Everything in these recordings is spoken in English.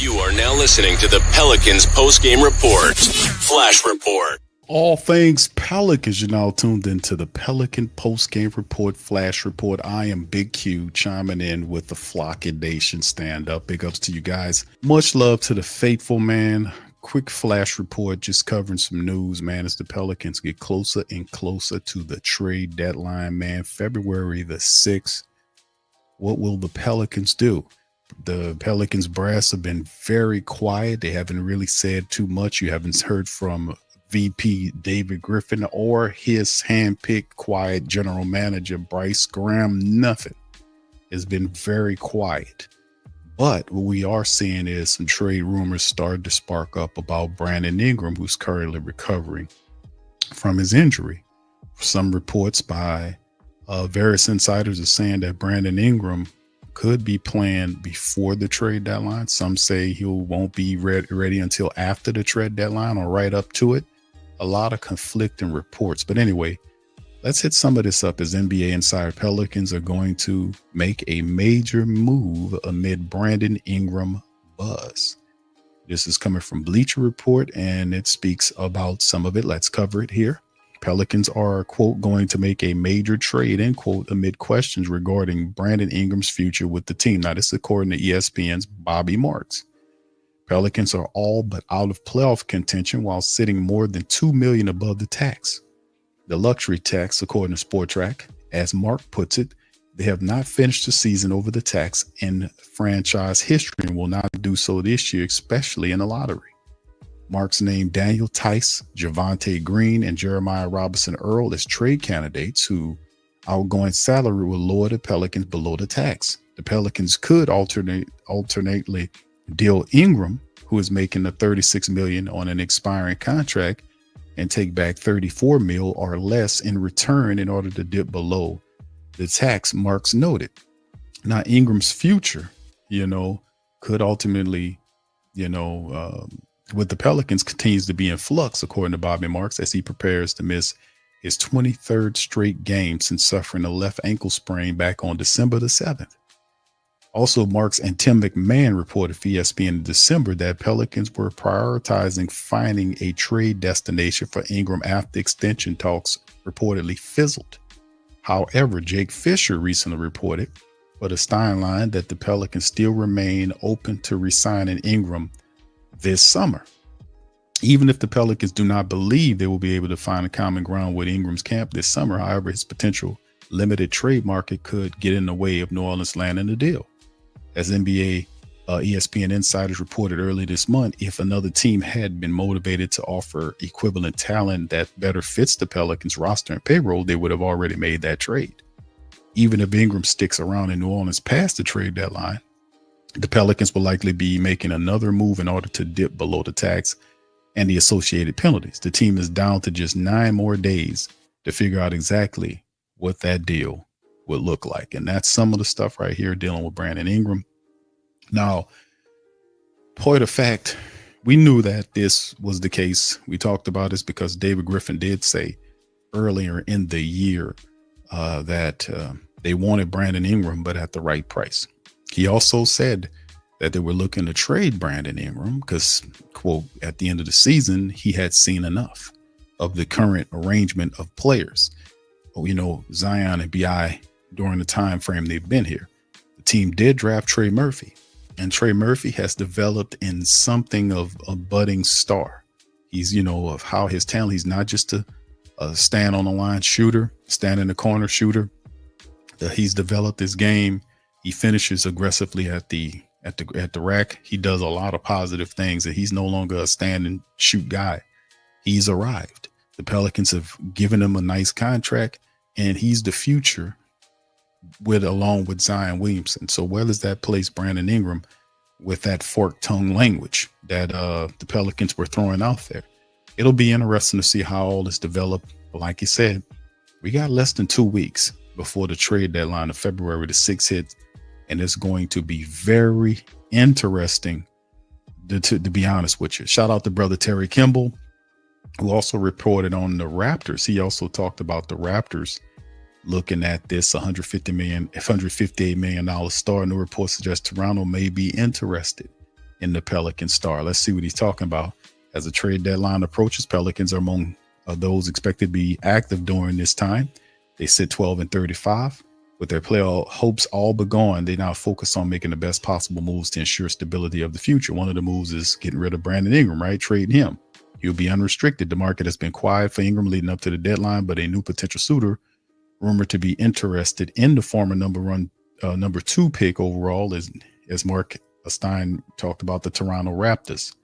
You are now listening to the Pelicans post-game report. Flash report. All things Pelicans, you're now tuned into the Pelican post-game report, flash report. I am Big Q chiming in with the Flocked Nation stand up. Big ups to you guys. Much love to the faithful, man. Quick flash report, just covering some news, man, as the Pelicans get closer and closer to the trade deadline, man. February the 6th. What will the Pelicans do? The Pelicans brass have been very quiet. They haven't really said too much. You haven't heard from VP David Griffin or his handpicked quiet general manager Bryce Graham. Nothing. It's been very quiet. But what we are seeing is some trade rumors started to spark up about Brandon Ingram, who's currently recovering from his injury. Some reports by various insiders are saying that Brandon Ingram could be playing before the trade deadline. Some say he won't be ready until after the trade deadline or right up to it. A lot of conflicting reports. But anyway, let's hit some of this up as NBA insider Pelicans are going to make a major move amid Brandon Ingram buzz. This is coming from Bleacher Report, and it speaks about some of it. Let's cover it here. Pelicans are, quote, going to make a major trade, end quote, amid questions regarding Brandon Ingram's future with the team. Now, this is according to ESPN's Bobby Marks. Pelicans are all but out of playoff contention while sitting more than $2 million above the tax. The luxury tax, according to Sportrack, as Mark puts it, they have not finished the season over the tax in franchise history and will not do so this year, especially in the lottery. Marks named Daniel Tice, Javonte Green, and Jeremiah Robinson Earl as trade candidates who outgoing salary will lower the Pelicans below the tax. The Pelicans could alternately deal Ingram, who is making the $36 million on an expiring contract, and take back $34 million or less in return in order to dip below the tax, Marks noted. Now, Ingram's future, could ultimately, with the Pelicans continues to be in flux, according to Bobby Marks, as he prepares to miss his 23rd straight game since suffering a left ankle sprain back on December the 7th. Also, Marks and Tim McMahon reported for ESPN in December that Pelicans were prioritizing finding a trade destination for Ingram after extension talks reportedly fizzled. However, Jake Fisher recently reported for the Steinline that the Pelicans still remain open to re-signing Ingram this summer. Even if the Pelicans do not believe they will be able to find a common ground with Ingram's camp this summer, however, his potential limited trade market could get in the way of New Orleans landing the deal. As NBA ESPN insiders reported early this month, if another team had been motivated to offer equivalent talent that better fits the Pelicans roster and payroll, they would have already made that trade. Even if Ingram sticks around in New Orleans past the trade deadline, the Pelicans will likely be making another move in order to dip below the tax and the associated penalties. The team is down to just 9 more days to figure out exactly what that deal would look like. And that's some of the stuff right here dealing with Brandon Ingram. Now, point of fact, we knew that this was the case. We talked about this because David Griffin did say earlier in the year that they wanted Brandon Ingram, but at the right price. He also said that they were looking to trade Brandon Ingram because, quote, at the end of the season, he had seen enough of the current arrangement of players. Zion and BI during the time frame they've been here. The team did draft Trey Murphy, and Trey Murphy has developed in something of a budding star. He's, of how his talent, he's not just a stand on the line shooter, stand in the corner shooter. He's developed his game. He finishes aggressively at the rack. He does a lot of positive things, and he's no longer a stand and shoot guy. He's arrived. The Pelicans have given him a nice contract, and he's the future along with Zion Williamson. So where does that place Brandon Ingram with that forked tongue language that the Pelicans were throwing out there? It'll be interesting to see how all this developed. But like you said, we got less than 2 weeks before the trade deadline of February the 6th hits, and it's going to be very interesting to be honest with you. Shout out to brother Terry Kimball, who also reported on the Raptors. He also talked about the Raptors looking at this $158 million star. And the report suggests Toronto may be interested in the Pelicans star. Let's see what he's talking about. As the trade deadline approaches, Pelicans are among those expected to be active during this time. They sit 12-35. With their playoff hopes all but gone, they now focus on making the best possible moves to ensure stability of the future. One of the moves is getting rid of Brandon Ingram, right? Trading him. He'll be unrestricted. The market has been quiet for Ingram leading up to the deadline, but a new potential suitor rumored to be interested in the former number 2 pick overall, as Mark Stein talked about, the Toronto Raptors.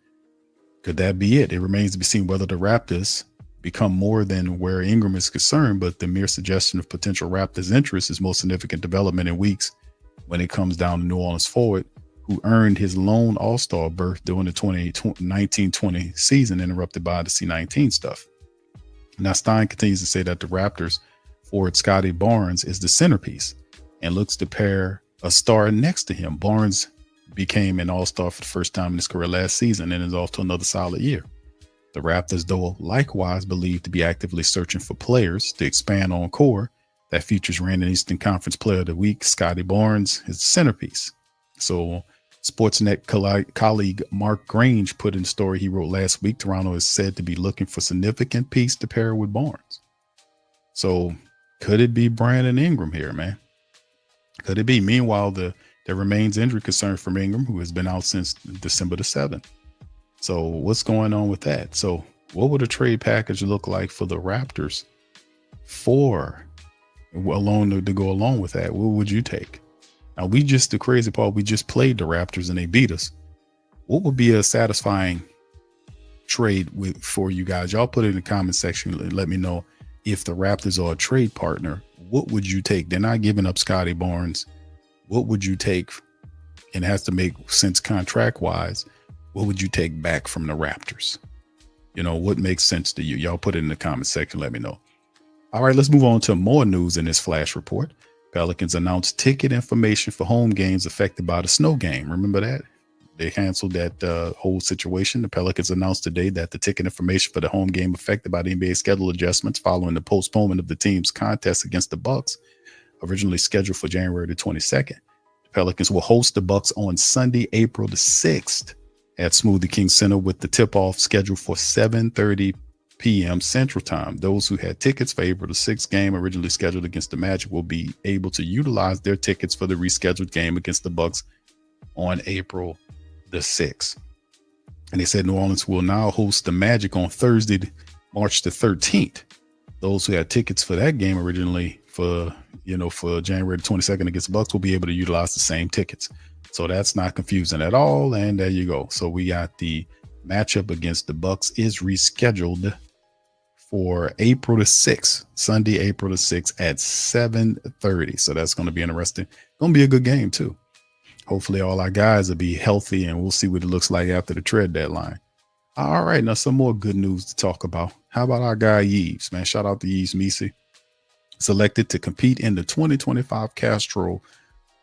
Could that be it? It remains to be seen whether the Raptors become more than where Ingram is concerned, but the mere suggestion of potential Raptors interest is most significant development in weeks when it comes down to New Orleans forward, who earned his lone All-Star berth during the 1920 season, interrupted by the C19 stuff. Now, Stein continues to say that the Raptors forward Scotty Barnes is the centerpiece and looks to pair a star next to him. Barnes became an All-Star for the first time in his career last season and is off to another solid year. The Raptors, though, likewise believed to be actively searching for players to expand on core that features Random Eastern Conference Player of the Week. Scotty Barnes is the centerpiece. So Sportsnet colleague Mark Grange put in the story he wrote last week, Toronto is said to be looking for significant piece to pair with Barnes. So could it be Brandon Ingram here, man? Could it be? Meanwhile, there remains injury concern from Ingram, who has been out since December the 7th. So what's going on with that? So what would a trade package look like for the Raptors to go along with that? What would you take? Now, the crazy part, we just played the Raptors and they beat us. What would be a satisfying trade for you guys? Y'all put it in the comment section and let me know if the Raptors are a trade partner. What would you take? They're not giving up Scotty Barnes. What would you take? And it has to make sense contract wise. What would you take back from the Raptors? What makes sense to you? Y'all put it in the comment section. Let me know. All right, let's move on to more news in this flash report. Pelicans announced ticket information for home games affected by the snow game. Remember that? They canceled that whole situation. The Pelicans announced today that the ticket information for the home game affected by the NBA schedule adjustments following the postponement of the team's contest against the Bucks, originally scheduled for January the 22nd. The Pelicans will host the Bucks on Sunday, April the 6th. At Smoothie King Center, with the tip-off scheduled for 7:30 p.m. Central Time. Those who had tickets for April the 6th game originally scheduled against the Magic will be able to utilize their tickets for the rescheduled game against the Bucks on April the 6th. And they said New Orleans will now host the Magic on Thursday, March the 13th. Those who had tickets for that game originally for January the 22nd against the Bucks will be able to utilize the same tickets. So that's not confusing at all. And there you go. So we got the matchup against the Bucks is rescheduled for April the 6th, Sunday, April the 6th at 7:30. So that's going to be interesting. Going to be a good game too. Hopefully all our guys will be healthy and we'll see what it looks like after the trade deadline. All right. Now some more good news to talk about. How about our guy Yves, man? Shout out to Yves Missi, selected to compete in the 2025 Castrol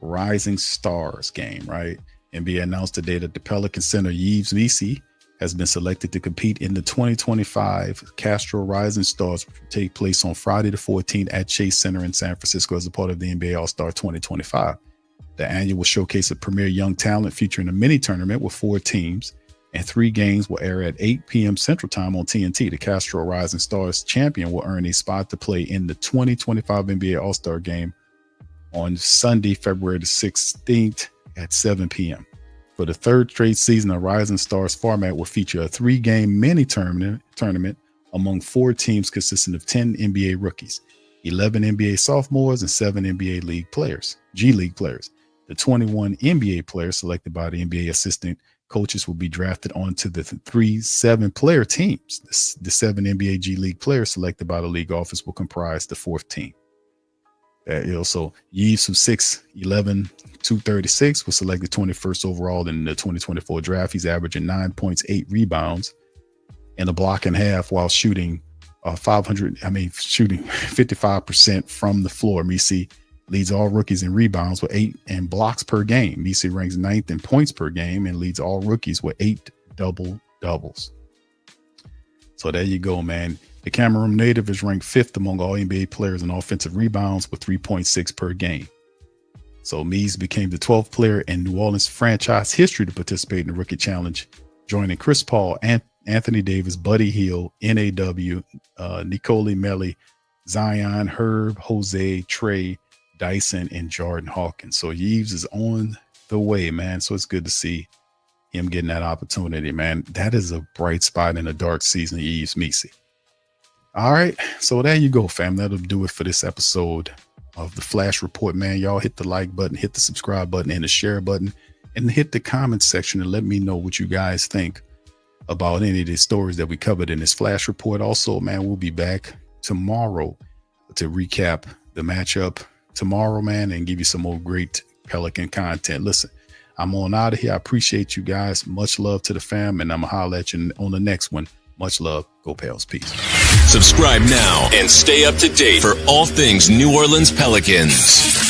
Rising Stars game, right? NBA announced today that the Pelican center Yves Missi has been selected to compete in the 2025 Castrol Rising Stars, which will take place on Friday the 14th at Chase Center in San Francisco as a part of the NBA All-Star 2025. The annual will showcase a premier young talent featuring a mini tournament with 4 teams, and 3 games will air at 8 p.m. Central Time on TNT. The Castrol Rising Stars champion will earn a spot to play in the 2025 NBA All-Star game on Sunday, February the 16th at 7 p.m. For the 3rd straight season, the Rising Stars format will feature a 3-game mini tournament among 4 teams consisting of 10 NBA rookies, 11 NBA sophomores, and 7 NBA League players, G League players. The 21 NBA players selected by the NBA assistant coaches will be drafted onto the 3 7-player teams. The 7 NBA G League players selected by the league office will comprise the 4th team. So Yves, who's 6'11", 236, was selected 21st overall in the 2024 draft. He's averaging 9 points, 8 rebounds, and a block and a half while shooting shooting 55% from the floor. Missi leads all rookies in rebounds with 8 and blocks per game. Missi ranks 9th in points per game and leads all rookies with 8 double-doubles. So there you go, man. The Cameroon native is ranked 5th among all NBA players in offensive rebounds with 3.6 per game. So Mies became the 12th player in New Orleans franchise history to participate in the Rookie Challenge, joining Chris Paul, Anthony Davis, Buddy Hield, NAW, Nicole Melli, Zion, Herb, Jose, Trey, Dyson, and Jordan Hawkins. So Yves is on the way, man. So it's good to see him getting that opportunity, man. That is a bright spot in a dark season, Yves Missi. All right, so there you go, fam. That'll do it for this episode of the Flash Report, man. Y'all hit the like button, hit the subscribe button, and the share button, and hit the comment section and let me know what you guys think about any of the stories that we covered in this Flash Report. Also, man, we'll be back tomorrow to recap the matchup tomorrow, man, and give you some more great Pelican content. Listen, I'm on out of here. I appreciate you guys. Much love to the fam, and I'm gonna holler at you on the next one. Much love. Go Pels. Peace. Subscribe now and stay up to date for all things New Orleans Pelicans.